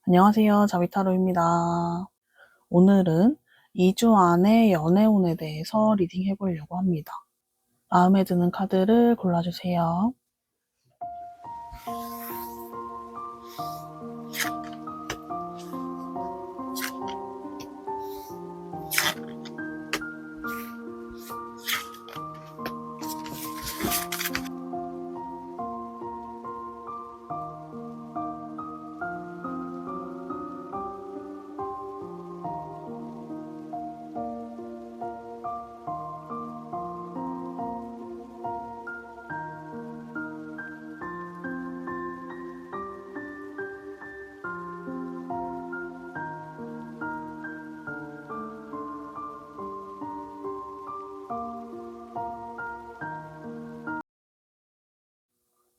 안녕하세요. 자비타로입니다. 오늘은 2주 안에 연애운에 대해서 리딩 해보려고 합니다. 마음에 드는 카드를 골라주세요.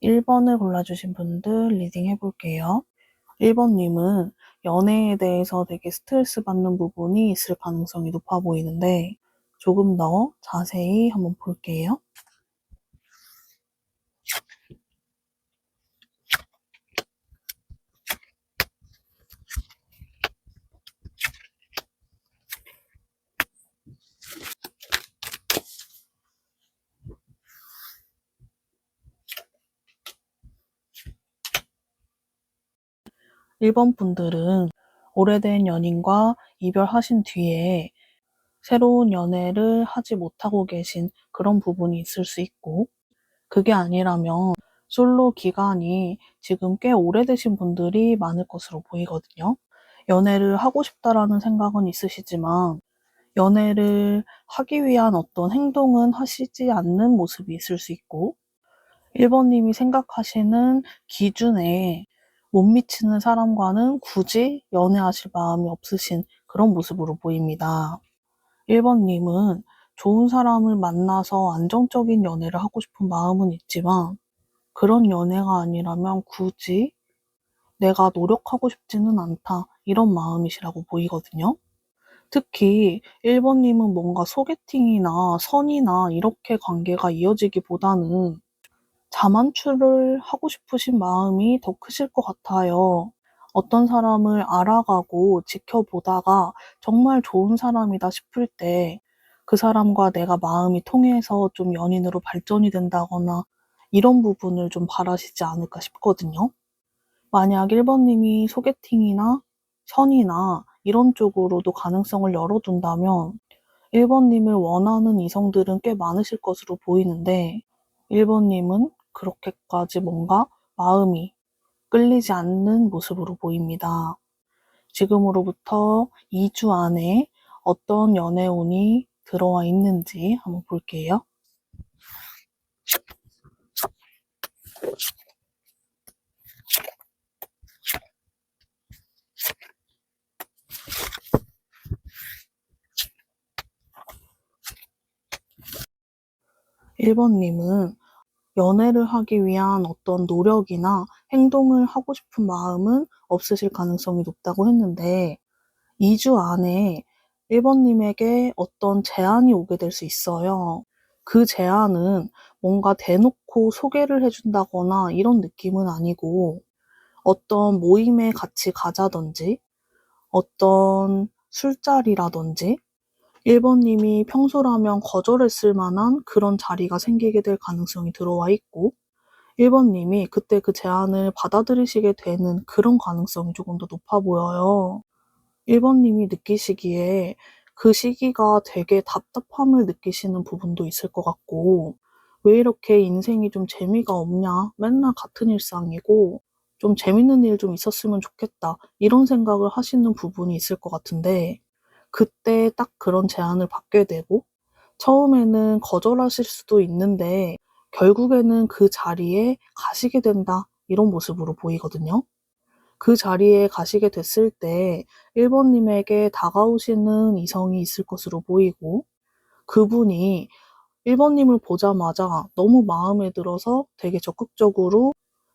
1번을 골라주신 분들 리딩 해볼게요. 1번님은 연애에 대해서 되게 스트레스 받는 부분이 있을 가능성이 높아 보이는데 조금 더 자세히 한번 볼게요. 1번 분들은 오래된 연인과 이별하신 뒤에 새로운 연애를 하지 못하고 계신 그런 부분이 있을 수 있고, 그게 아니라면 솔로 기간이 지금 꽤 오래되신 분들이 많을 것으로 보이거든요. 연애를 하고 싶다라는 생각은 있으시지만 연애를 하기 위한 어떤 행동은 하시지 않는 모습이 있을 수 있고, 1번님이 생각하시는 기준에 못 미치는 사람과는 굳이 연애하실 마음이 없으신 그런 모습으로 보입니다. 1번님은 좋은 사람을 만나서 안정적인 연애를 하고 싶은 마음은 있지만 그런 연애가 아니라면 굳이 내가 노력하고 싶지는 않다, 이런 마음이시라고 보이거든요. 특히 1번님은 뭔가 소개팅이나 선이나 이렇게 관계가 이어지기보다는 자만추를 하고 싶으신 마음이 더 크실 것 같아요. 어떤 사람을 알아가고 지켜보다가 정말 좋은 사람이다 싶을 때 그 사람과 내가 마음이 통해서 좀 연인으로 발전이 된다거나 이런 부분을 좀 바라시지 않을까 싶거든요. 만약 1번님이 소개팅이나 선이나 이런 쪽으로도 가능성을 열어둔다면 1번님을 원하는 이성들은 꽤 많으실 것으로 보이는데 1번님은 그렇게까지 뭔가 마음이 끌리지 않는 모습으로 보입니다. 지금으로부터 2주 안에 어떤 연애운이 들어와 있는지 한번 볼게요. 1번님은 연애를 하기 위한 어떤 노력이나 행동을 하고 싶은 마음은 없으실 가능성이 높다고 했는데 2주 안에 1번님에게 어떤 제안이 오게 될 수 있어요. 그 제안은 뭔가 대놓고 소개를 해준다거나 이런 느낌은 아니고 어떤 모임에 같이 가자든지 어떤 술자리라든지 1번님이 평소라면 거절했을 만한 그런 자리가 생기게 될 가능성이 들어와 있고 1번님이 그때 그 제안을 받아들이시게 되는 그런 가능성이 조금 더 높아 보여요. 1번님이 느끼시기에 그 시기가 되게 답답함을 느끼시는 부분도 있을 것 같고, 왜 이렇게 인생이 좀 재미가 없냐? 맨날 같은 일상이고, 좀 재밌는 일 좀 있었으면 좋겠다, 이런 생각을 하시는 부분이 있을 것 같은데, 그때 딱 그런 제안을 받게 되고, 처음에는 거절하실 수도 있는데, 결국에는 그 자리에 가시게 된다, 이런 모습으로 보이거든요. 그 자리에 가시게 됐을 때 1번님에게 다가오시는 이성이 있을 것으로 보이고, 그분이 1번님을 보자마자 너무 마음에 들어서 되게 적극적으로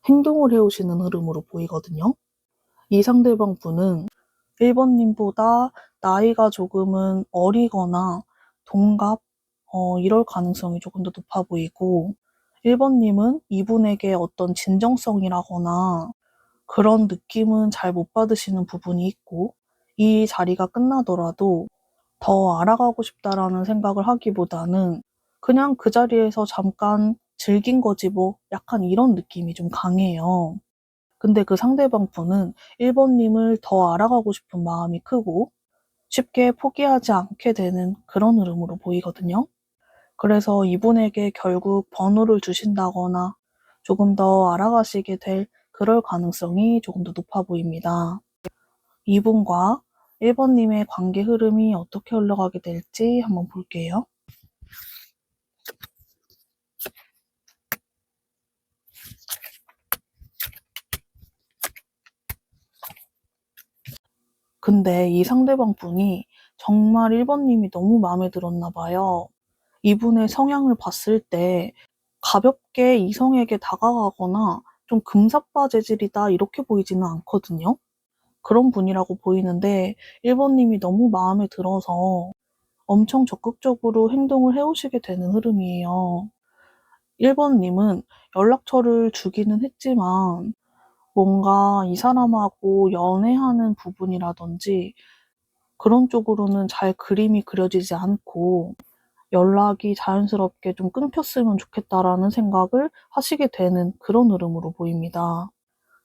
행동을 해오시는 흐름으로 보이거든요. 이 상대방 분은 1번님보다 나이가 조금은 어리거나 동갑, 이럴 가능성이 조금 더 높아 보이고, 1번님은 이분에게 어떤 진정성이라거나 그런 느낌은 잘 못 받으시는 부분이 있고, 이 자리가 끝나더라도 더 알아가고 싶다라는 생각을 하기보다는 그냥 그 자리에서 잠깐 즐긴 거지 뭐 약간 이런 느낌이 좀 강해요. 근데 그 상대방 분은 1번님을 더 알아가고 싶은 마음이 크고 쉽게 포기하지 않게 되는 그런 흐름으로 보이거든요. 그래서 이분에게 결국 번호를 주신다거나 조금 더 알아가시게 될 그럴 가능성이 조금 더 높아 보입니다. 이분과 1번님의 관계 흐름이 어떻게 흘러가게 될지 한번 볼게요. 근데 이 상대방 분이 정말 1번님이 너무 마음에 들었나 봐요. 이분의 성향을 봤을 때 가볍게 이성에게 다가가거나 좀 금사빠 재질이다 이렇게 보이지는 않거든요. 그런 분이라고 보이는데 1번님이 너무 마음에 들어서 엄청 적극적으로 행동을 해오시게 되는 흐름이에요. 1번님은 연락처를 주기는 했지만 뭔가 이 사람하고 연애하는 부분이라든지 그런 쪽으로는 잘 그림이 그려지지 않고 연락이 자연스럽게 좀 끊겼으면 좋겠다라는 생각을 하시게 되는 그런 흐름으로 보입니다.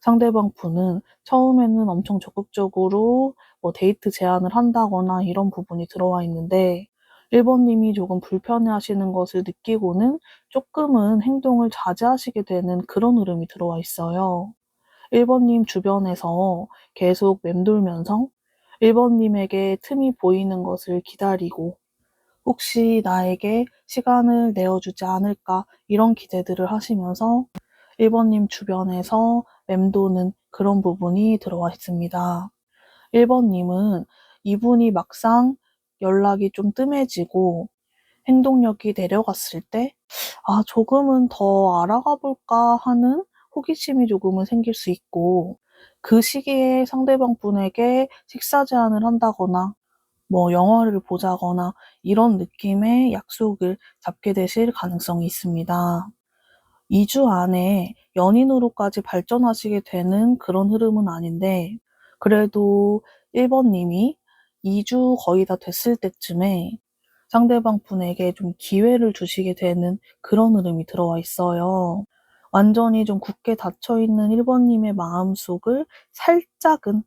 상대방 분은 처음에는 엄청 적극적으로 뭐 데이트 제안을 한다거나 이런 부분이 들어와 있는데 1번님이 조금 불편해하시는 것을 느끼고는 조금은 행동을 자제하시게 되는 그런 흐름이 들어와 있어요. 1번님 주변에서 계속 맴돌면서 1번님에게 틈이 보이는 것을 기다리고 혹시 나에게 시간을 내어주지 않을까 이런 기대들을 하시면서 1번님 주변에서 맴도는 그런 부분이 들어와 있습니다. 1번님은 이분이 막상 연락이 좀 뜸해지고 행동력이 내려갔을 때 조금은 더 알아가 볼까 하는 호기심이 조금은 생길 수 있고 그 시기에 상대방 분에게 식사 제안을 한다거나 뭐 영화를 보자거나 이런 느낌의 약속을 잡게 되실 가능성이 있습니다. 2주 안에 연인으로까지 발전하시게 되는 그런 흐름은 아닌데 그래도 1번님이 2주 거의 다 됐을 때쯤에 상대방 분에게 좀 기회를 주시게 되는 그런 흐름이 들어와 있어요. 완전히 좀 굳게 닫혀있는 1번님의 마음속을 살짝은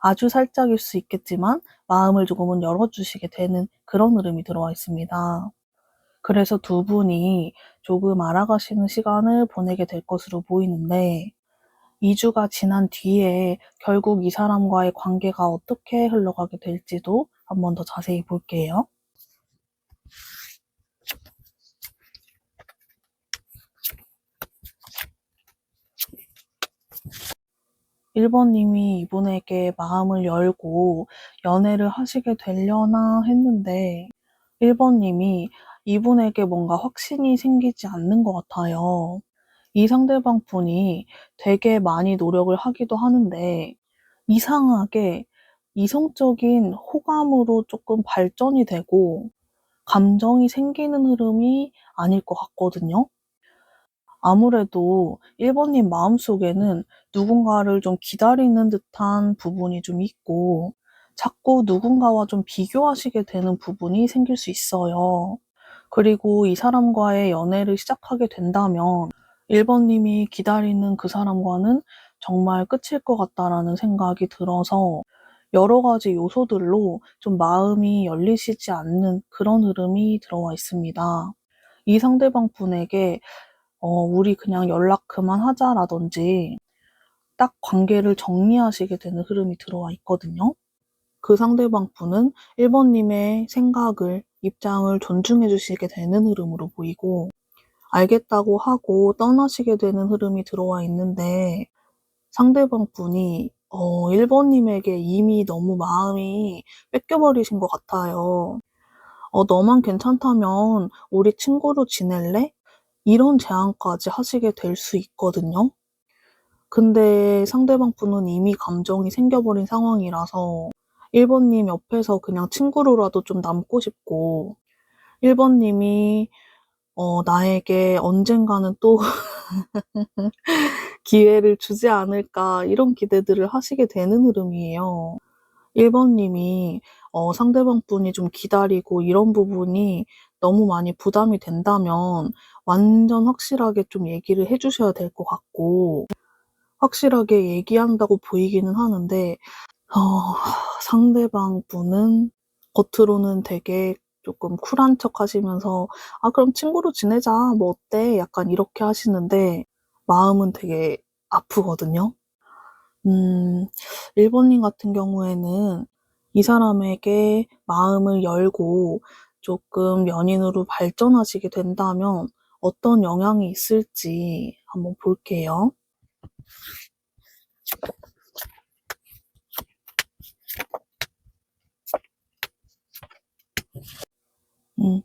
아주 살짝일 수 있겠지만 마음을 조금은 열어주시게 되는 그런 흐름이 들어와 있습니다. 그래서 두 분이 조금 알아가시는 시간을 보내게 될 것으로 보이는데 2주가 지난 뒤에 결국 이 사람과의 관계가 어떻게 흘러가게 될지도 한번 더 자세히 볼게요. 1번님이 이분에게 마음을 열고 연애를 하시게 되려나 했는데 1번님이 이분에게 뭔가 확신이 생기지 않는 것 같아요. 이 상대방 분이 되게 많이 노력을 하기도 하는데 이상하게 이성적인 호감으로 조금 발전이 되고 감정이 생기는 흐름이 아닐 것 같거든요. 아무래도 1번님 마음속에는 누군가를 좀 기다리는 듯한 부분이 좀 있고 자꾸 누군가와 좀 비교하시게 되는 부분이 생길 수 있어요. 그리고 이 사람과의 연애를 시작하게 된다면 1번님이 기다리는 그 사람과는 정말 끝일 것 같다라는 생각이 들어서 여러 가지 요소들로 좀 마음이 열리시지 않는 그런 흐름이 들어와 있습니다. 이 상대방 분에게 우리 그냥 연락 그만하자라든지 딱 관계를 정리하시게 되는 흐름이 들어와 있거든요. 그 상대방 분은 1번님의 생각을, 입장을 존중해 주시게 되는 흐름으로 보이고 알겠다고 하고 떠나시게 되는 흐름이 들어와 있는데 상대방 분이 1번님에게 이미 너무 마음이 뺏겨버리신 것 같아요. 너만 괜찮다면 우리 친구로 지낼래? 이런 제안까지 하시게 될 수 있거든요. 근데 상대방 분은 이미 감정이 생겨버린 상황이라서 1번님 옆에서 그냥 친구로라도 좀 남고 싶고 1번님이 나에게 언젠가는 또 기회를 주지 않을까 이런 기대들을 하시게 되는 흐름이에요. 1번 님이 상대방 분이 좀 기다리고 이런 부분이 너무 많이 부담이 된다면 완전 확실하게 좀 얘기를 해 주셔야 될 것 같고, 확실하게 얘기한다고 보이기는 하는데 어 상대방 분은 겉으로는 되게 쪼끔 쿨한 척하시면서 "아 그럼 친구로 지내자. 뭐 어때?" 약간 이렇게 하시는데 마음은 되게 아프거든요. 음 1 번님 같은 경우에는 이 사람에게 마음을 열고 쪼끔 연인으로 발전하시게 된다면 어떤 영향이 있을지 한번 볼게요. 음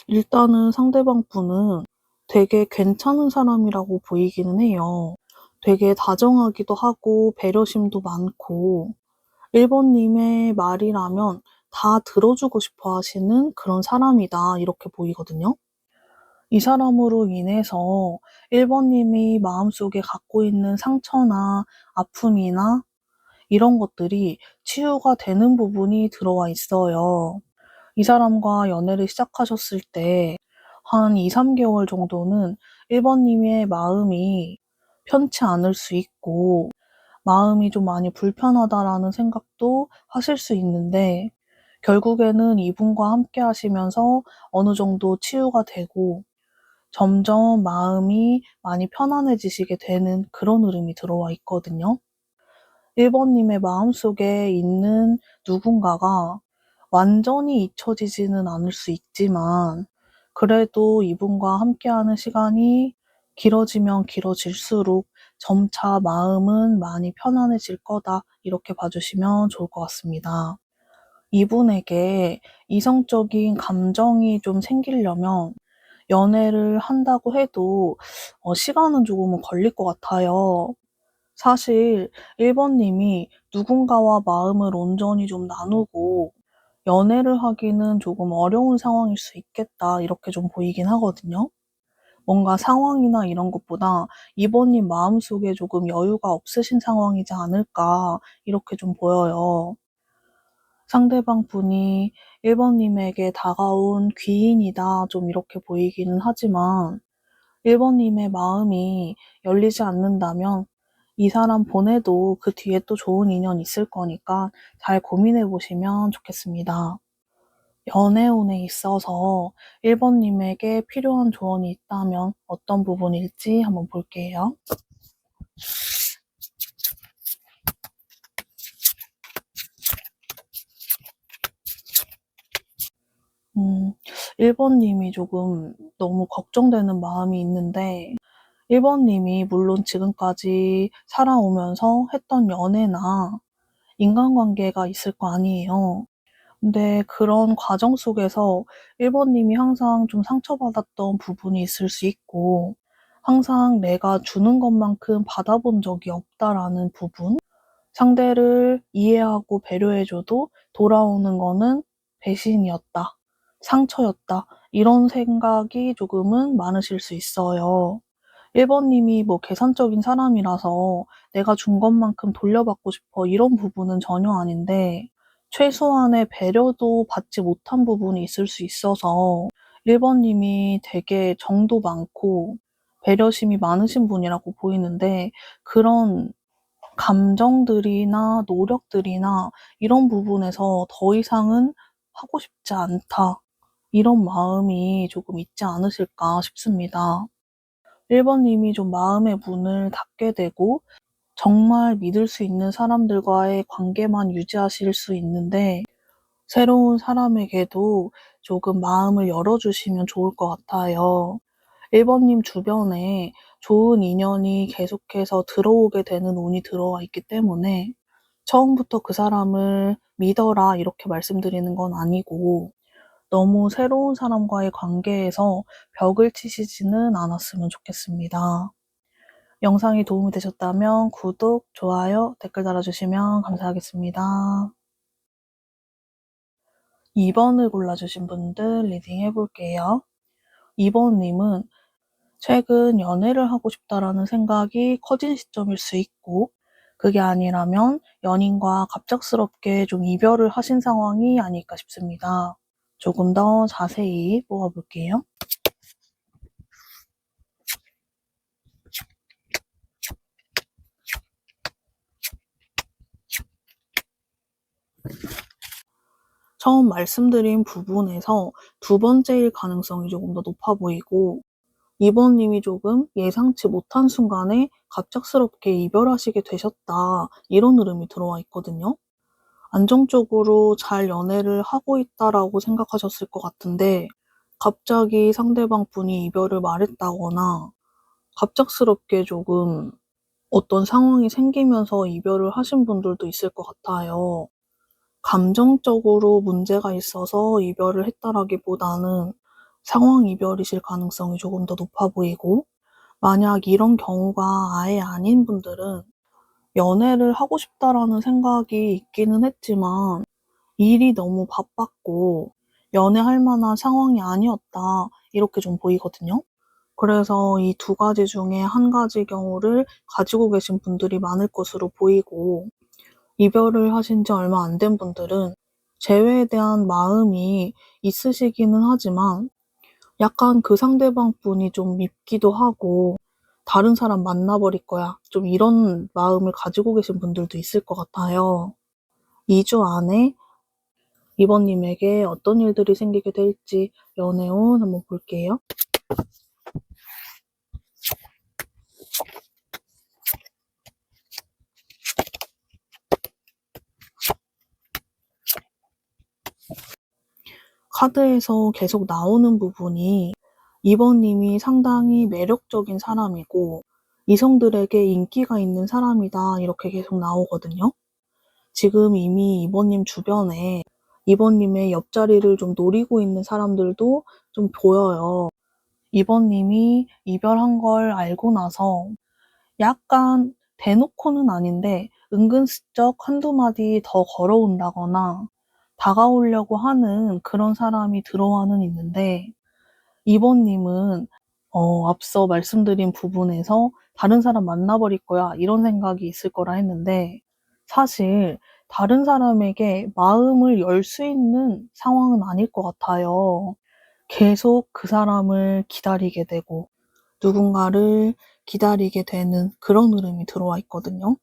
일단은 상대방 분은 되게 괜찮은 사람이라고 보이기는 해요. 되게 다정하기도 하고 배려심도 많고 1 번님의 말이라면 다 들어주고 싶어 하시는 그런 사람이다, 이렇게 보이거든요. 이 사람으로 인해서 1 번님이 마음속에 갖고 있는 상처나 아픔이나 이런 것들이 치유가 되는 부분이 들어와 있어요. 이 사람과 연애를 시작하셨을 때 한 2-3 개월 정도는 1 번님의 마음이 편치 않을 수 있고 '마음이 좀 많이 불편하다.'라는 생각도 하실 수 있는데, 결국에는 이분과 함께 하시면서 어느 정도 치유가 되고 점점 마음이 많이 편안해지시게 되는 그런 흐름이 들어와 있거든요. 1 번님의 마음속에 있는 누군가가 완전히 잊혀지지는 않을 수 있지만 그래도 이분과 함께하는 시간이 길어지면 길어질수록 점차 마음은 많이 편안해질 거다, 이렇게 봐 주시면 좋을 것 같습니다. 이분에게 이성적인 감정이 좀 생기려면 연애를 한다고 해도 시간은 조금은 걸릴 것 같아요. 사실 1 번님이 누군가와 마음을 온전히 좀 나누고 연애를 하기는 조금 어려운 상황일 수 있겠다, 이렇게 좀 보이긴 하거든요. 뭔가 상황이나 이런 것보다 2 번님 마음속에 조금 여유가 없으신 상황이지 않을까, 이렇게 좀 보여요. 상대방 분이 1 번님에게 다가온 귀인이다, 좀 이렇게 보이기는 하지만 1 번님의 마음이 열리지 않는다면 이 사람 보내도 그 뒤에 또 좋은 인연이 있을 거니까 잘 고민해 보시면 좋겠습니다. 연애운에 있어서 1 번님에게 필요한 조언이 있다면 어떤 부분일지 한번 볼게요. 1 번님이 조금 너무 걱정되는 마음이 있는데, 1 번님이 물론 지금까지 살아오면서 했던 연애나 인간관계가 있을 거 아니에요. 근데 그런 과정 속에서 1 번님이 항상 좀 상처받았던 부분이 있을 수 있고, 항상 '내가 주는 것만큼 받아본 적이 없다.'라는 부분, 상대를 이해하고 배려해 줘도 돌아오는 거는 배신이었다, 상처였다, 이런 생각이 조금은 많으실 수 있어요. 1 번님이 뭐 계산적인 사람이라서 '내가 준 것만큼 돌려받고 싶어.' 이런 부분은 전혀 아닌데, 최소한의 배려도 받지 못한 부분이 있을 수 있어서 1 번님이 되게 정도 많고 배려심이 많으신 분이라고 보이는데, 그런 감정들이나 노력들이나 이런 부분에서 '더 이상은 하고 싶지 않다.' 이런 마음이 조금 있지 않으실까 싶습니다. 1 번님이 좀 마음의 문을 닫게 되고 정말 믿을 수 있는 사람들과의 관계만 유지하실 수 있는데, 새로운 사람에게도 조금 마음을 열어 주시면 좋을 것 같아요. 1 번님 주변에 좋은 인연이 계속해서 들어오게 되는 운이 들어와 있기 때문에 처음부터 그 사람을 믿어라, 이렇게 말씀드리는 건 아니고, 너무 새로운 사람과의 관계에서 벽을 치시지는 않았으면 좋겠습니다. 영상이 도움이 되셨다면 구독, 좋아요, 댓글 달아주시면 감사하겠습니다. 2 번을 골라주신 분들 리딩 해볼게요. 2 번님은 최근 연애를 하고 싶다라는 생각이 커진 시점일 수 있고, 그게 아니라면 연인과 갑작스럽게 좀 이별을 하신 상황이 아닐까 싶습니다. 조금 더 자세히 뽑아볼게요. 처음 말씀드린 부분에서 두 번째일 가능성이 조금 더 높아 보이고, 이번님이 조금 예상치 못한 순간에 갑작스럽게 이별하시게 되셨다, 이런 흐름이 들어와 있거든요. 안정적으로 잘 연애를 하고 있다라고 생각하셨을 것 같은데, 갑자기 상대방 분이 이별을 말했다거나 갑작스럽게 조금 어떤 상황이 생기면서 이별을 하신 분들도 있을 것 같아요. 감정적으로 문제가 있어서 이별을 했다라기보다는 상황 이별이실 가능성이 조금 더 높아 보이고, 만약 이런 경우가 아예 아닌 분들은 연애를 하고 싶다라는 생각이 있기는 했지만 일이 너무 바빴고 연애할 만한 상황이 아니었다, 이렇게 좀 보이거든요. 그래서 이 두 가지 중에 한 가지 경우를 가지고 계신 분들이 많을 것으로 보이고, 이별을 하신 지 얼마 안 된 분들은 재회에 대한 마음이 있으시기는 하지만 약간 그 상대방 분이 좀 밉기도 하고 다른 사람 만나버릴 거야, 좀 이런 마음을 가지고 계신 분들도 있을 것 같아요. 2주 안에 이번님에게 어떤 일들이 생기게 될지 연애운 한번 볼게요. 카드에서 계속 나오는 부분이 이번님이 상당히 매력적인 사람이고 이성들에게 인기가 있는 사람이다, 이렇게 계속 나오거든요. 지금 이미 이번님 주변에 이번님의 옆자리를 좀 노리고 있는 사람들도 좀 보여요. 이번님이 이별한 걸 알고 나서 약간 대놓고는 아닌데 은근슬쩍 한두 마디 더 걸어온다거나 다가오려고 하는 그런 사람이 들어와는 있는데, 이번님은 앞서 말씀드린 부분에서 다른 사람 만나버릴 거야, 이런 생각이 있을 거라 했는데, 사실 다른 사람에게 마음을 열 수 있는 상황은 아닐 것 같아요. 계속 그 사람을 기다리게 되고 누군가를 기다리게 되는 그런 흐름이 들어와 있거든요.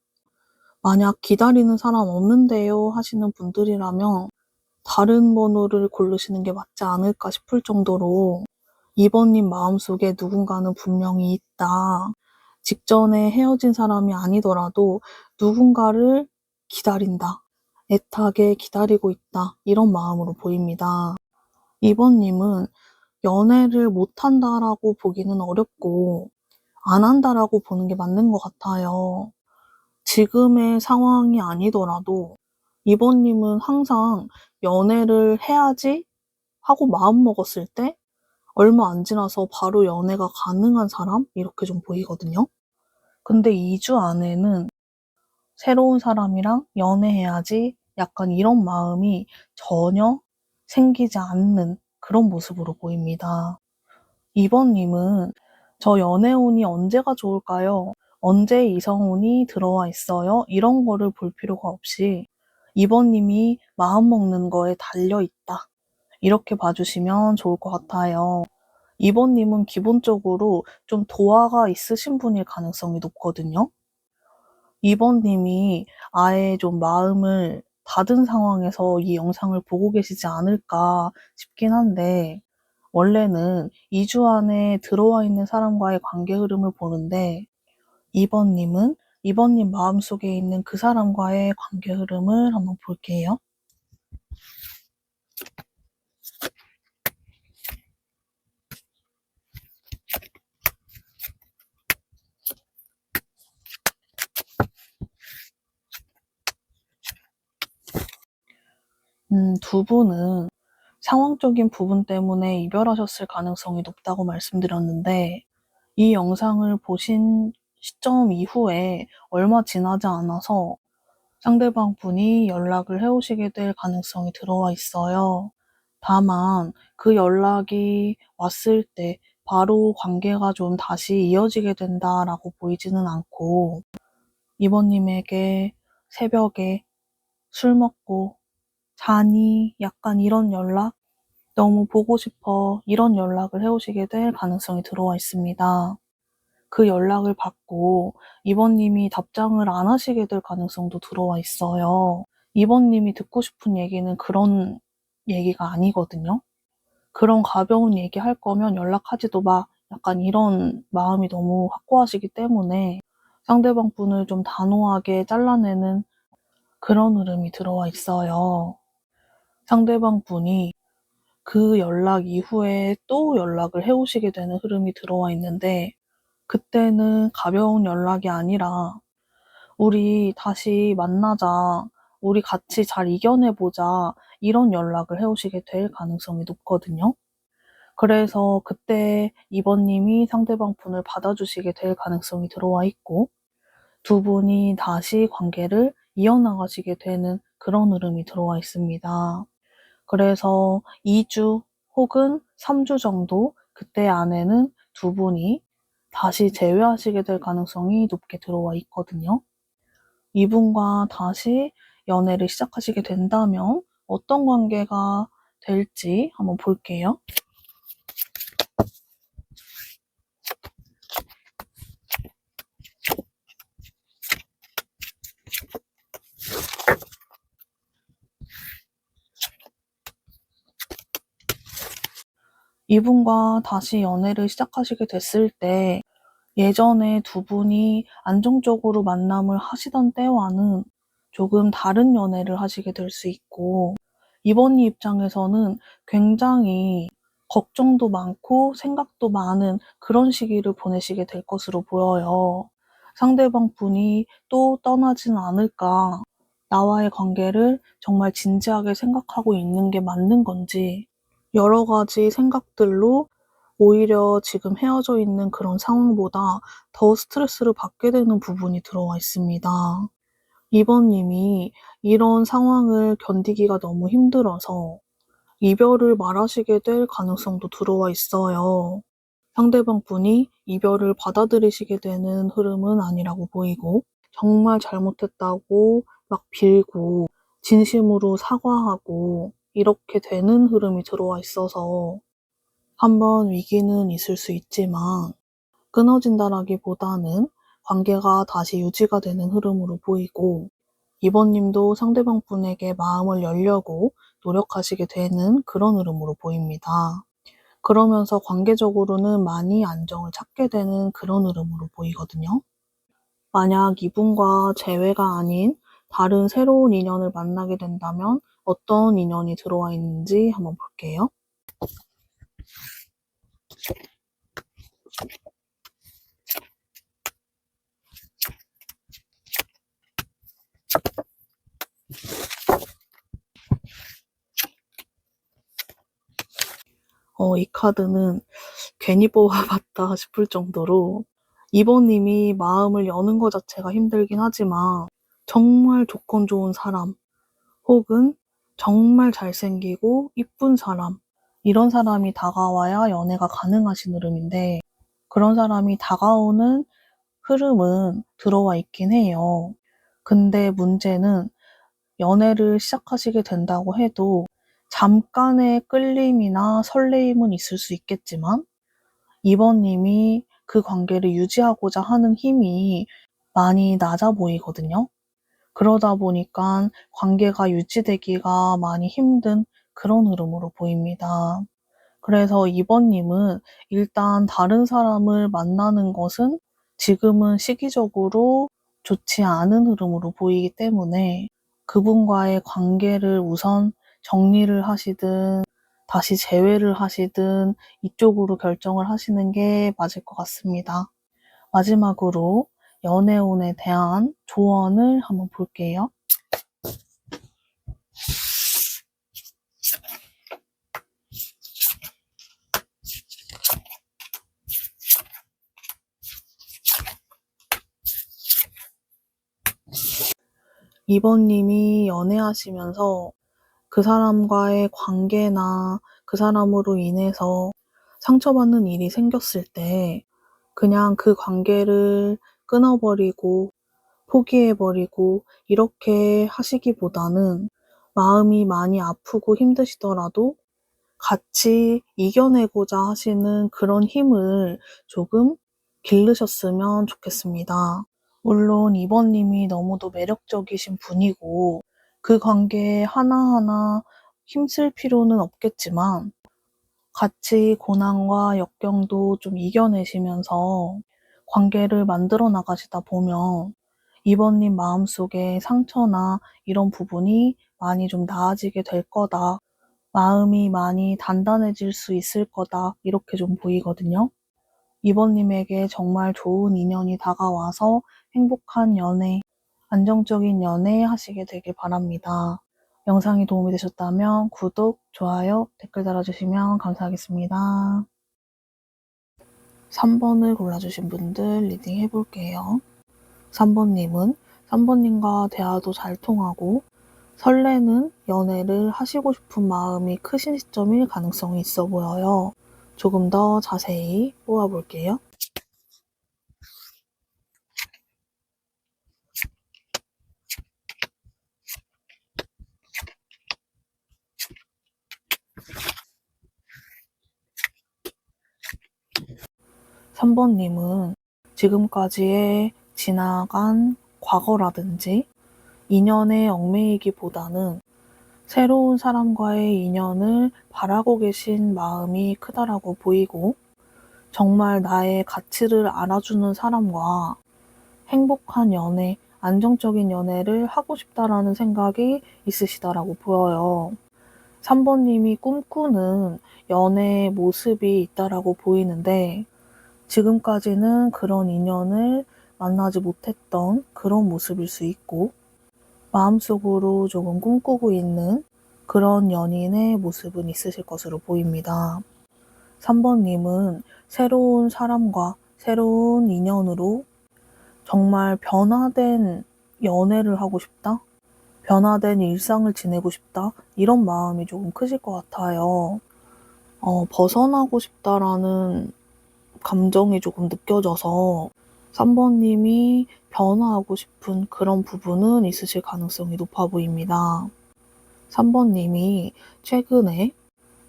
만약 기다리는 사람 없는데요 하시는 분들이라면 다른 번호를 고르시는 게 맞지 않을까 싶을 정도로 이번님 마음속에 누군가는 분명히 있다. 직전에 헤어진 사람이 아니더라도 누군가를 기다린다, 애타게 기다리고 있다, 이런 마음으로 보입니다. 이번님은 연애를 못한다라고 보기는 어렵고 안 한다라고 보는 게 맞는 것 같아요. 지금의 상황이 아니더라도 이번님은 항상 연애를 해야지 하고 마음먹었을 때 얼마 안 지나서 바로 연애가 가능한 사람? 이렇게 좀 보이거든요. 근데 2주 안에는 새로운 사람이랑 연애해야지, 약간 이런 마음이 전혀 생기지 않는 그런 모습으로 보입니다. 이번님은 저 연애운이 언제가 좋을까요? 언제 이성운이 들어와 있어요? 이런 거를 볼 필요가 없이 이번님이 마음먹는 거에 달려있다, 이렇게 봐주시면 좋을 것 같아요. 이번님은 기본적으로 좀 도화가 있으신 분일 가능성이 높거든요. 이번님이 아예 좀 마음을 닫은 상황에서 이 영상을 보고 계시지 않을까 싶긴 한데, 원래는 2주 안에 들어와 있는 사람과의 관계 흐름을 보는데, 이번님은 이번님 마음속에 있는 그 사람과의 관계 흐름을 한번 볼게요. 두 분은 상황적인 부분 때문에 이별하셨을 가능성이 높다고 말씀드렸는데, 이 영상을 보신 시점 이후에 얼마 지나지 않아서 상대방 분이 연락을 해오시게 될 가능성이 들어와 있어요. 다만 그 연락이 왔을 때 바로 관계가 좀 다시 이어지게 된다라고 보이지는 않고 이번님에게 새벽에 술 먹고 자니? 약간 이런 연락? 너무 보고 싶어. 이런 연락을 해오시게 될 가능성이 들어와 있습니다. 그 연락을 받고 이번님이 답장을 안 하시게 될 가능성도 들어와 있어요. 이번님이 듣고 싶은 얘기는 그런 얘기가 아니거든요. 그런 가벼운 얘기 할 거면 연락하지도 마. 약간 이런 마음이 너무 확고하시기 때문에 상대방 분을 좀 단호하게 잘라내는 그런 흐름이 들어와 있어요. 상대방 분이 그 연락 이후에 또 연락을 해오시게 되는 흐름이 들어와 있는데 그때는 가벼운 연락이 아니라 우리 다시 만나자, 우리 같이 잘 이겨내보자 이런 연락을 해오시게 될 가능성이 높거든요. 그래서 그때 이번님이 상대방 분을 받아주시게 될 가능성이 들어와 있고 두 분이 다시 관계를 이어나가시게 되는 그런 흐름이 들어와 있습니다. 그래서 2주 혹은 3주 정도 그때 안에는 두 분이 다시 재회하시게 될 가능성이 높게 들어와 있거든요. 이분과 다시 연애를 시작하시게 된다면 어떤 관계가 될지 한번 볼게요. 이분과 다시 연애를 시작하시게 됐을 때 예전에 두 분이 안정적으로 만남을 하시던 때와는 조금 다른 연애를 하시게 될 수 있고 이번이 입장에서는 굉장히 걱정도 많고 생각도 많은 그런 시기를 보내시게 될 것으로 보여요. 상대방 분이 또 떠나진 않을까, 나와의 관계를 정말 진지하게 생각하고 있는 게 맞는 건지 여러 가지 생각들로 오히려 지금 헤어져 있는 그런 상황보다 더 스트레스를 받게 되는 부분이 들어와 있습니다. 이번님이 이런 상황을 견디기가 너무 힘들어서 이별을 말하시게 될 가능성도 들어와 있어요. 상대방 분이 이별을 받아들이시게 되는 흐름은 아니라고 보이고 정말 잘못했다고 막 빌고 진심으로 사과하고 이렇게 되는 흐름이 들어와 있어서 한번 위기는 있을 수 있지만 끊어진다라기보다는 관계가 다시 유지가 되는 흐름으로 보이고 이번님도 상대방 분에게 마음을 열려고 노력하시게 되는 그런 흐름으로 보입니다. 그러면서 관계적으로는 많이 안정을 찾게 되는 그런 흐름으로 보이거든요. 만약 이분과 재회가 아닌 다른 새로운 인연을 만나게 된다면 어떤 인연이 들어와 있는지 한번 볼게요. 이 카드는 괜히 뽑아봤다 싶을 정도로 이번님이 마음을 여는 것 자체가 힘들긴 하지만 정말 조건 좋은 사람 혹은 정말 잘생기고 이쁜 사람 이런 사람이 다가와야 연애가 가능하신 흐름인데 그런 사람이 다가오는 흐름은 들어와 있긴 해요. 근데 문제는 연애를 시작하시게 된다고 해도 잠깐의 끌림이나 설레임은 있을 수 있겠지만 이번님이 그 관계를 유지하고자 하는 힘이 많이 낮아 보이거든요. 그러다 보니까 관계가 유지되기가 많이 힘든 그런 흐름으로 보입니다. 그래서 이번님은 일단 다른 사람을 만나는 것은 지금은 시기적으로 좋지 않은 흐름으로 보이기 때문에 그분과의 관계를 우선 정리를 하시든 다시 재회를 하시든 이쪽으로 결정을 하시는 게 맞을 것 같습니다. 마지막으로 연애운에 대한 조언을 한번 볼게요. 이번님이 연애하시면서 그 사람과의 관계나 그 사람으로 인해서 상처받는 일이 생겼을 때 그냥 그 관계를 끊어버리고 포기해버리고 이렇게 하시기보다는 마음이 많이 아프고 힘드시더라도 같이 이겨내고자 하시는 그런 힘을 조금 기르셨으면 좋겠습니다. 물론 이번님이 너무도 매력적이신 분이고 그 관계 하나하나 힘쓸 필요는 없겠지만 같이 고난과 역경도 좀 이겨내시면서 관계를 만들어 나가시다 보면 이번님 마음속에 상처나 이런 부분이 많이 좀 나아지게 될 거다. 마음이 많이 단단해질 수 있을 거다. 이렇게 좀 보이거든요. 이번님에게 정말 좋은 인연이 다가와서 행복한 연애, 안정적인 연애 하시게 되길 바랍니다. 영상이 도움이 되셨다면 구독, 좋아요, 댓글 달아주시면 감사하겠습니다. 3번을 골라주신 분들 리딩 해볼게요. 3번님은 3번님과 대화도 잘 통하고 설레는 연애를 하시고 싶은 마음이 크신 시점일 가능성이 있어 보여요. 조금 더 자세히 뽑아볼게요. 3번님은 지금까지의 지나간 과거라든지 인연에 얽매이기보다는 새로운 사람과의 인연을 바라고 계신 마음이 크다라고 보이고 정말 나의 가치를 알아주는 사람과 행복한 연애, 안정적인 연애를 하고 싶다라는 생각이 있으시다라고 보여요. 3번님이 꿈꾸는 연애의 모습이 있다라고 보이는데 지금까지는 그런 인연을 만나지 못했던 그런 모습일 수 있고 마음속으로 조금 꿈꾸고 있는 그런 연인의 모습은 있으실 것으로 보입니다. 3번님은 새로운 사람과 새로운 인연으로 정말 변화된 연애를 하고 싶다? 변화된 일상을 지내고 싶다? 이런 마음이 조금 크실 것 같아요. 벗어나고 싶다라는 감정이 조금 느껴져서 3번님이 변화하고 싶은 그런 부분은 있으실 가능성이 높아 보입니다. 3번님이 최근에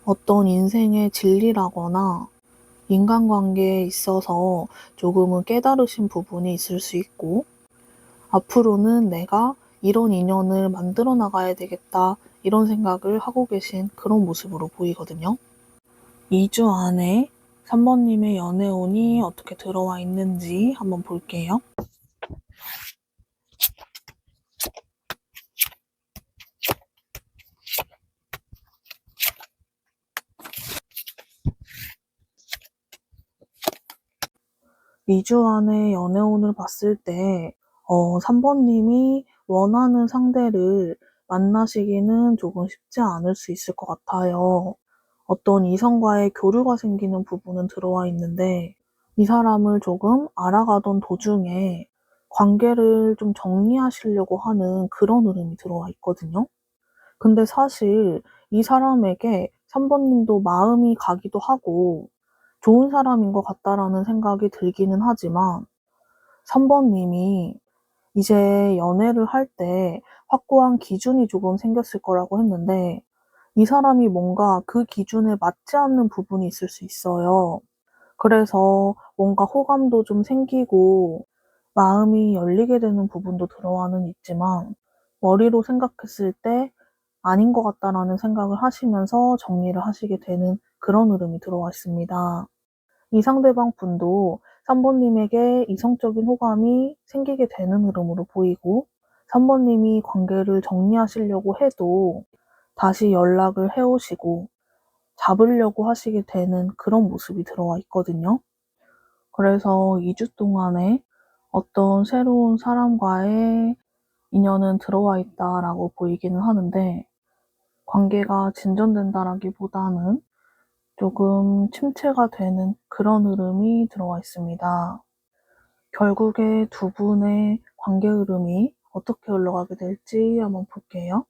어떤 인생의 진리라거나 인간관계에 있어서 조금은 깨달으신 부분이 있을 수 있고 앞으로는 내가 이런 인연을 만들어 나가야 되겠다 이런 생각을 하고 계신 그런 모습으로 보이거든요. 2주 안에 3번님의 연애운이 어떻게 들어와 있는지 한번 볼게요. 이 주 안에 연애운을 봤을 때 3번님이 원하는 상대를 만나시기는 조금 쉽지 않을 수 있을 것 같아요. 어떤 이성과의 교류가 생기는 부분은 들어와 있는데 이 사람을 조금 알아가던 도중에 관계를 좀 정리하시려고 하는 그런 흐름이 들어와 있거든요. 근데 사실 이 사람에게 3번님도 마음이 가기도 하고 좋은 사람인 것 같다라는 생각이 들기는 하지만 3번님이 이제 연애를 할 때 확고한 기준이 조금 생겼을 거라고 했는데 이 사람이 뭔가 그 기준에 맞지 않는 부분이 있을 수 있어요. 그래서 뭔가 호감도 좀 생기고 마음이 열리게 되는 부분도 들어와는 있지만 머리로 생각했을 때 아닌 것 같다라는 생각을 하시면서 정리를 하시게 되는 그런 흐름이 들어와 있습니다. 이 상대방 분도 3번님에게 이성적인 호감이 생기게 되는 흐름으로 보이고 3번님이 관계를 정리하시려고 해도 다시 연락을 해오시고 잡으려고 하시게 되는 그런 모습이 들어와 있거든요. 그래서 2주 동안에 어떤 새로운 사람과의 인연은 들어와 있다라고 보이기는 하는데 관계가 진전된다라기보다는 조금 침체가 되는 그런 흐름이 들어와 있습니다. 결국에 두 분의 관계 흐름이 어떻게 흘러가게 될지 한번 볼게요.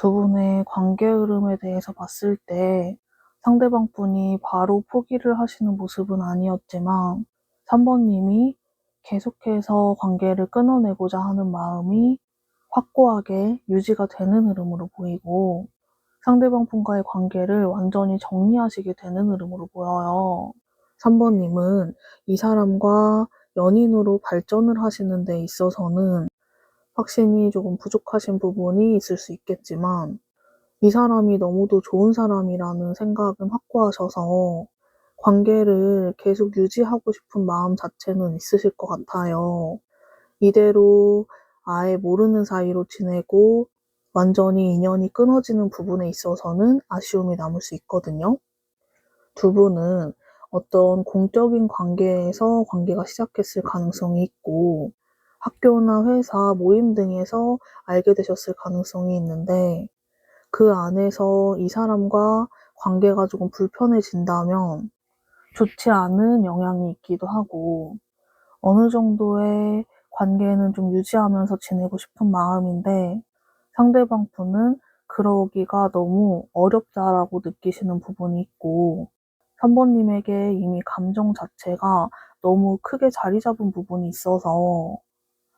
두 분의 관계 흐름에 대해서 봤을 때 상대방 분이 바로 포기를 하시는 모습은 아니었지만 3번님이 계속해서 관계를 끊어내고자 하는 마음이 확고하게 유지가 되는 흐름으로 보이고 상대방 분과의 관계를 완전히 정리하시게 되는 흐름으로 보여요. 3번님은 이 사람과 연인으로 발전을 하시는 데 있어서는 확신이 조금 부족하신 부분이 있을 수 있겠지만 이 사람이 너무도 좋은 사람이라는 생각은 확고하셔서 관계를 계속 유지하고 싶은 마음 자체는 있으실 것 같아요. 이대로 아예 모르는 사이로 지내고 완전히 인연이 끊어지는 부분에 있어서는 아쉬움이 남을 수 있거든요. 두 분은 어떤 공적인 관계에서 관계가 시작했을 가능성이 있고 학교나 회사, 모임 등에서 알게 되셨을 가능성이 있는데 그 안에서 이 사람과 관계가 조금 불편해진다면 좋지 않은 영향이 있기도 하고 어느 정도의 관계는 좀 유지하면서 지내고 싶은 마음인데 상대방 분은 그러기가 너무 어렵다라고 느끼시는 부분이 있고 3번님에게 이미 감정 자체가 너무 크게 자리 잡은 부분이 있어서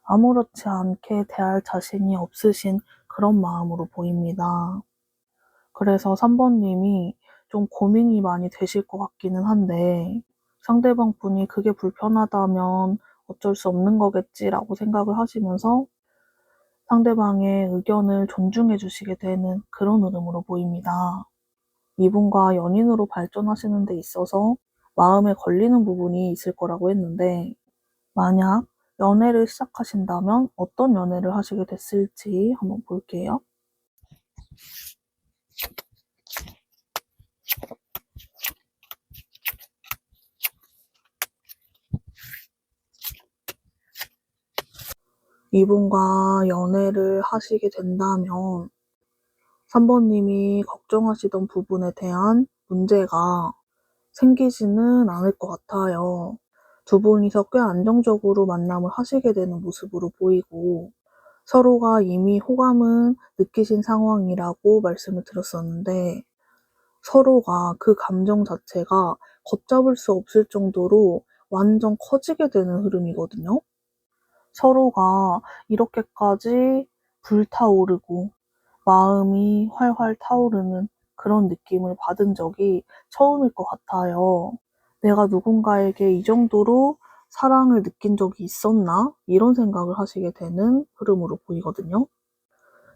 아무렇지 않게 대할 자신이 없으신 그런 마음으로 보입니다. 그래서 3번님이 좀 고민이 많이 되실 것 같기는 한데 상대방 분이 그게 불편하다면 어쩔 수 없는 거겠지라고 생각을 하시면서 상대방의 의견을 존중해 주시게 되는 그런 흐름으로 보입니다. 이분과 연인으로 발전하시는 데 있어서 마음에 걸리는 부분이 있을 거라고 했는데 만약 연애를 시작하신다면 어떤 연애를 하시게 됐을지 한번 볼게요. 이분과 연애를 하시게 된다면 3번님이 걱정하시던 부분에 대한 문제가 생기지는 않을 것 같아요. 두 분이서 꽤 안정적으로 만남을 하시게 되는 모습으로 보이고 서로가 이미 호감은 느끼신 상황이라고 말씀을 드렸었는데 서로가 그 감정 자체가 걷잡을 수 없을 정도로 완전 커지게 되는 흐름이거든요. 서로가 이렇게까지 불타오르고 마음이 활활 타오르는 그런 느낌을 받은 적이 처음일 것 같아요. 내가 누군가에게 이 정도로 사랑을 느낀 적이 있었나? 이런 생각을 하시게 되는 흐름으로 보이거든요.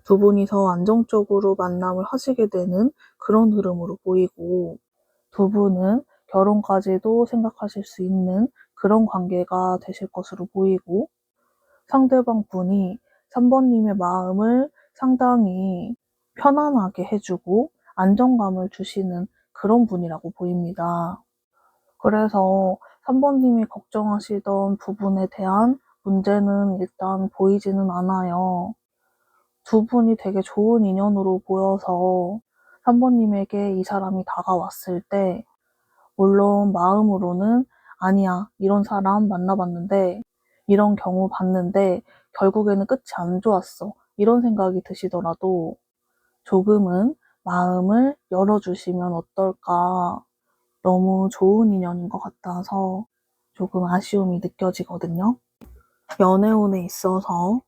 두 분이서 안정적으로 만남을 하시게 되는 그런 흐름으로 보이고 두 분은 결혼까지도 생각하실 수 있는 그런 관계가 되실 것으로 보이고 상대방 분이 3번님의 마음을 상당히 편안하게 해주고 안정감을 주시는 그런 분이라고 보입니다. 그래서 3번님이 걱정하시던 부분에 대한 문제는 일단 보이지는 않아요. 두 분이 되게 좋은 인연으로 보여서 3번님에게 이 사람이 다가왔을 때 물론 마음으로는 아니야, 이런 사람 만나봤는데 이런 경우 봤는데 결국에는 끝이 안 좋았어. 이런 생각이 드시더라도 조금은 마음을 열어주시면 어떨까. 너무 좋은 인연인 것 같아서 조금 아쉬움이 느껴지거든요. 연애운에 있어서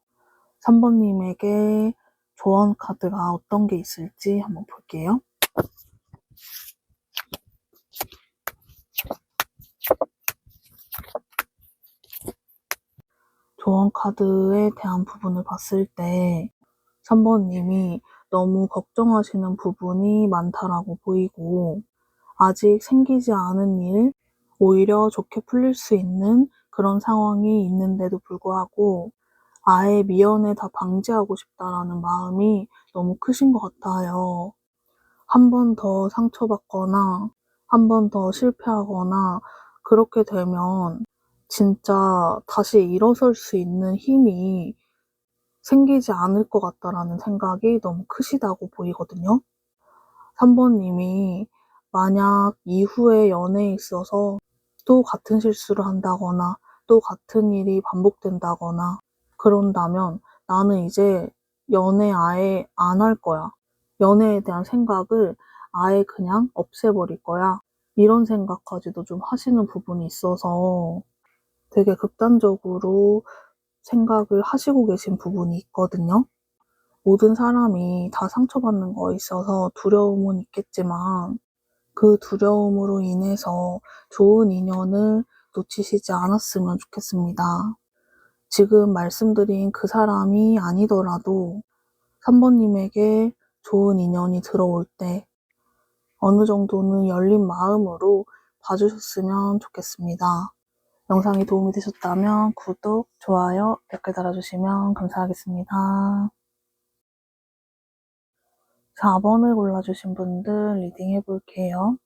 3번님에게 조언 카드가 어떤 게 있을지 한번 볼게요. 조언 카드에 대한 부분을 봤을 때 3번님이 너무 걱정하시는 부분이 많다라고 보이고 아직 생기지 않은 일, 오히려 좋게 풀릴 수 있는 그런 상황이 있는데도 불구하고 아예 미연에 다 방지하고 싶다라는 마음이 너무 크신 것 같아요. 한 번 더 상처받거나 한 번 더 실패하거나 그렇게 되면 진짜 다시 일어설 수 있는 힘이 생기지 않을 것 같다라는 생각이 너무 크시다고 보이거든요. 3번님이 만약 이후에 연애에 있어서 또 같은 실수를 한다거나 또 같은 일이 반복된다거나 그런다면 나는 이제 연애 아예 안 할 거야. 연애에 대한 생각을 아예 그냥 없애버릴 거야. 이런 생각까지도 좀 하시는 부분이 있어서 되게 극단적으로 생각을 하시고 계신 부분이 있거든요. 모든 사람이 다 상처받는 거에 있어서 두려움은 있겠지만 그 두려움으로 인해서 좋은 인연을 놓치시지 않았으면 좋겠습니다. 지금 말씀드린 그 사람이 아니더라도 3번님에게 좋은 인연이 들어올 때 어느 정도는 열린 마음으로 봐주셨으면 좋겠습니다. 영상이 도움이 되셨다면 구독, 좋아요, 댓글 달아주시면 감사하겠습니다. 4번을 골라주신 분들 리딩 해볼게요.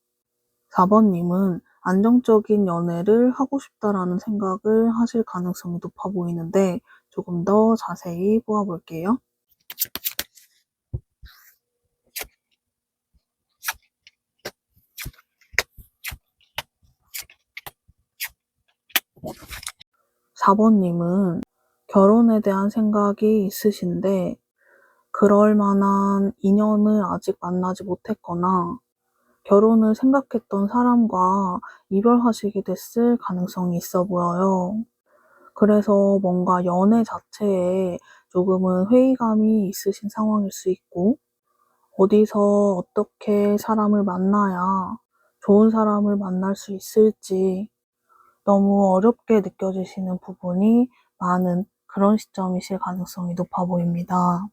4번님은 안정적인 연애를 하고 싶다라는 생각을 하실 가능성이 높아 보이는데 조금 더 자세히 보아볼게요. 4번님은 결혼에 대한 생각이 있으신데 그럴 만한 인연을 아직 만나지 못했거나 결혼을 생각했던 사람과 이별하시게 됐을 가능성이 있어 보여요. 그래서 뭔가 연애 자체에 조금은 회의감이 있으신 상황일 수 있고 어디서 어떻게 사람을 만나야 좋은 사람을 만날 수 있을지 너무 어렵게 느껴지시는 부분이 많은 그런 시점이실 가능성이 높아 보입니다.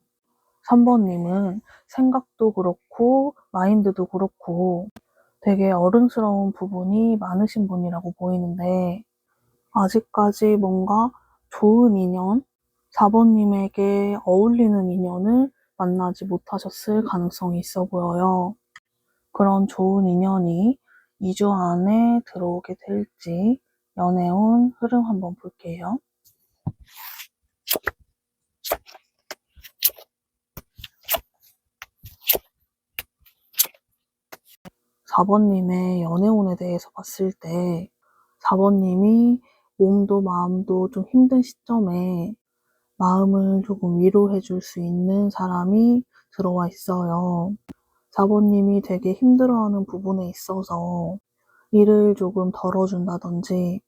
3번님은 생각도 그렇고 마인드도 그렇고 되게 어른스러운 부분이 많으신 분이라고 보이는데 아직까지 뭔가 좋은 인연, 4번님에게 어울리는 인연을 만나지 못하셨을 가능성이 있어 보여요. 그런 좋은 인연이 2주 안에 들어오게 될지 연애운 흐름 한번 볼게요. 4번님의 연애운에 대해서 봤을 때 4번님이 몸도 마음도 좀 힘든 시점에 마음을 조금 위로해 줄 수 있는 사람이 들어와 있어요. 4번님이 되게 힘들어하는 부분에 있어서 일을 조금 덜어준다든지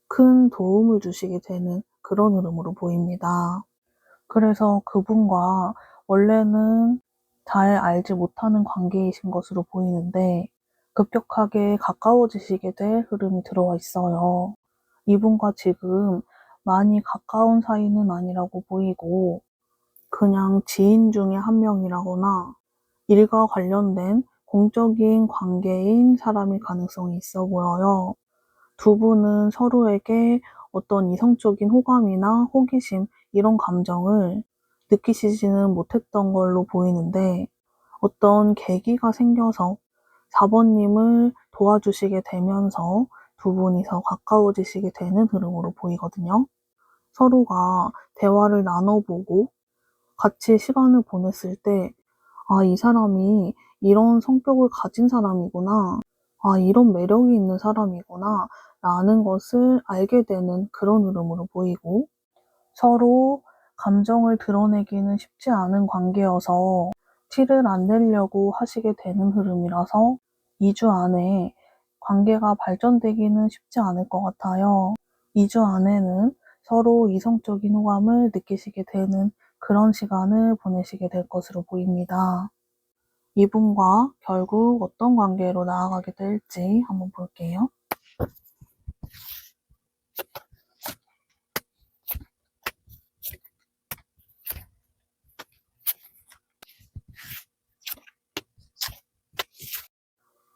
큰 도움을 주시게 되는 그런 흐름으로 보입니다. 그래서 그분과 원래는 잘 알지 못하는 관계이신 것으로 보이는데 급격하게 가까워지시게 될 흐름이 들어와 있어요. 이분과 지금 많이 가까운 사이는 아니라고 보이고 그냥 지인 중에 한 명이라거나 일과 관련된 공적인 관계인 사람일 가능성이 있어 보여요. 두 분은 서로에게 어떤 이성적인 호감이나 호기심 이런 감정을 느끼시지는 못했던 걸로 보이는데 어떤 계기가 생겨서 4번님을 도와주시게 되면서 두 분이서 가까워지시게 되는 흐름으로 보이거든요. 서로가 대화를 나눠보고 같이 시간을 보냈을 때 아, 이 사람이 이런 성격을 가진 사람이구나. 아, 이런 매력이 있는 사람이구나. 라는 것을 알게 되는 그런 흐름으로 보이고 서로 감정을 드러내기는 쉽지 않은 관계여서 티를 안 내려고 하시게 되는 흐름이라서 2주 안에 관계가 발전되기는 쉽지 않을 것 같아요. 2주 안에는 서로 이성적인 호감을 느끼시게 되는 그런 시간을 보내시게 될 것으로 보입니다. 이분과 결국 어떤 관계로 나아가게 될지 한번 볼게요.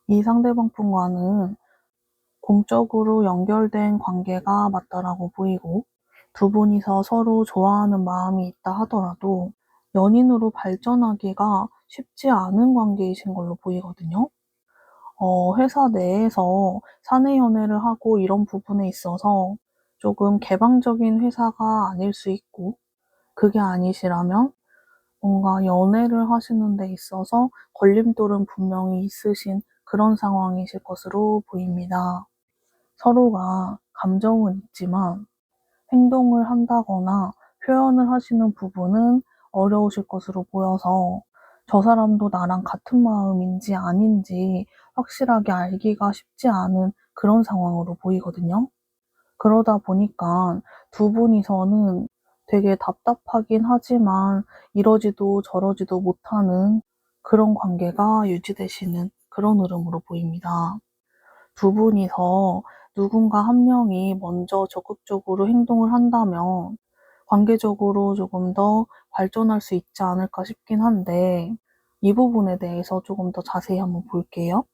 '이 상대방 분과는 공적으로 연결된 관계가 맞다.'라고 보이고 두 분이서 서로 좋아하는 마음이 있다 하더라도 연인으로 발전하기가 쉽지 않은 관계이신 걸로 보이거든요. 회사 내에서 사내 연애를 하고 이런 부분에 있어서 조금 개방적인 회사가 아닐 수 있고 그게 아니시라면 뭔가 연애를 하시는 데 있어서 걸림돌은 분명히 있으신 그런 상황이실 것으로 보입니다. 서로가 감정은 있지만 행동을 한다거나 표현을 하시는 부분은 어려우실 것으로 보여서 저 사람도 나랑 같은 마음인지 아닌지 확실하게 알기가 쉽지 않은 그런 상황으로 보이거든요. 그러다 보니까 두 분이서는 되게 답답하긴 하지만 이러지도 저러지도 못하는 그런 관계가 유지되시는 그런 흐름으로 보입니다. 두 분이서 누군가 한 명이 먼저 적극적으로 행동을 한다면 관계적으로 조금 더 발전할 수 있지 않을까 싶긴 한데 이 부분에 대해서 조금 더 자세히 한번 볼게요.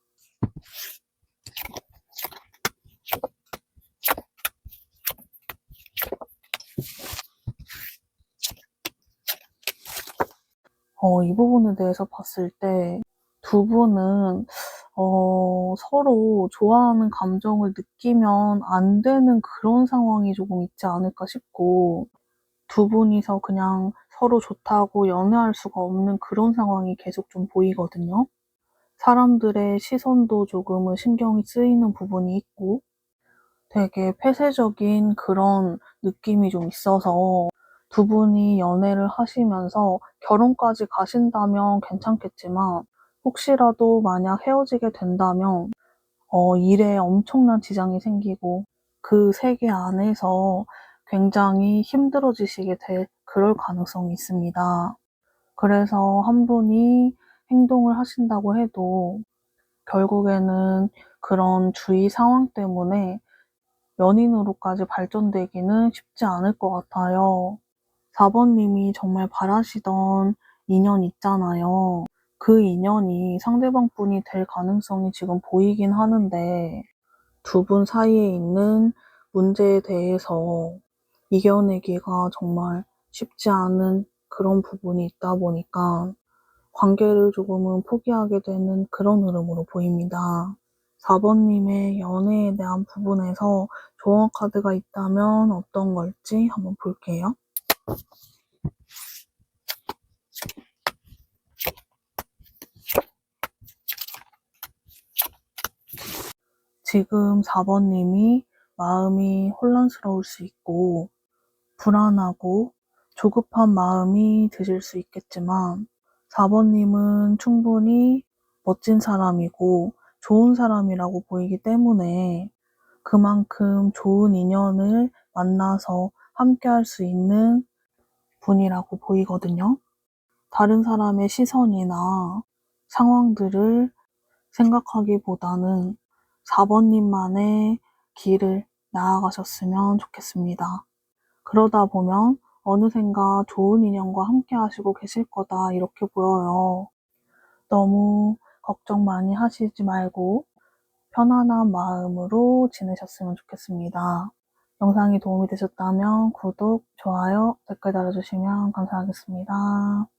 이 부분에 대해서 봤을 때 두 분은 서로 좋아하는 감정을 느끼면 안 되는 그런 상황이 조금 있지 않을까 싶고 두 분이서 그냥 서로 좋다고 연애할 수가 없는 그런 상황이 계속 좀 보이거든요. 사람들의 시선도 조금은 신경이 쓰이는 부분이 있고 되게 폐쇄적인 그런 느낌이 좀 있어서 두 분이 연애를 하시면서 결혼까지 가신다면 괜찮겠지만 혹시라도 만약 헤어지게 된다면 일에 엄청난 지장이 생기고 그 세계 안에서 굉장히 힘들어지시게 될 그럴 가능성이 있습니다. 그래서 한 분이 행동을 하신다고 해도 결국에는 그런 주위 상황 때문에 연인으로까지 발전되기는 쉽지 않을 것 같아요. 4번님이 정말 바라시던 인연 있잖아요. 그 인연이 상대방 분이 될 가능성이 지금 보이긴 하는데 두 분 사이에 있는 문제에 대해서 이겨내기가 정말 쉽지 않은 그런 부분이 있다 보니까 관계를 조금은 포기하게 되는 그런 흐름으로 보입니다. 4번님의 연애에 대한 부분에서 조언 카드가 있다면 어떤 걸지 한번 볼게요. 지금 4번님이 마음이 혼란스러울 수 있고 불안하고 조급한 마음이 드실 수 있겠지만 4번님은 충분히 멋진 사람이고 좋은 사람이라고 보이기 때문에 그만큼 좋은 인연을 만나서 함께 할 수 있는 분이라고 보이거든요. 다른 사람의 시선이나 상황들을 생각하기보다는 4번님만의 길을 나아가셨으면 좋겠습니다. 그러다 보면 어느샌가 좋은 인연과 함께 하시고 계실 거다 이렇게 보여요. 너무 걱정 많이 하시지 말고 편안한 마음으로 지내셨으면 좋겠습니다. 영상이 도움이 되셨다면 구독, 좋아요, 댓글 달아주시면 감사하겠습니다.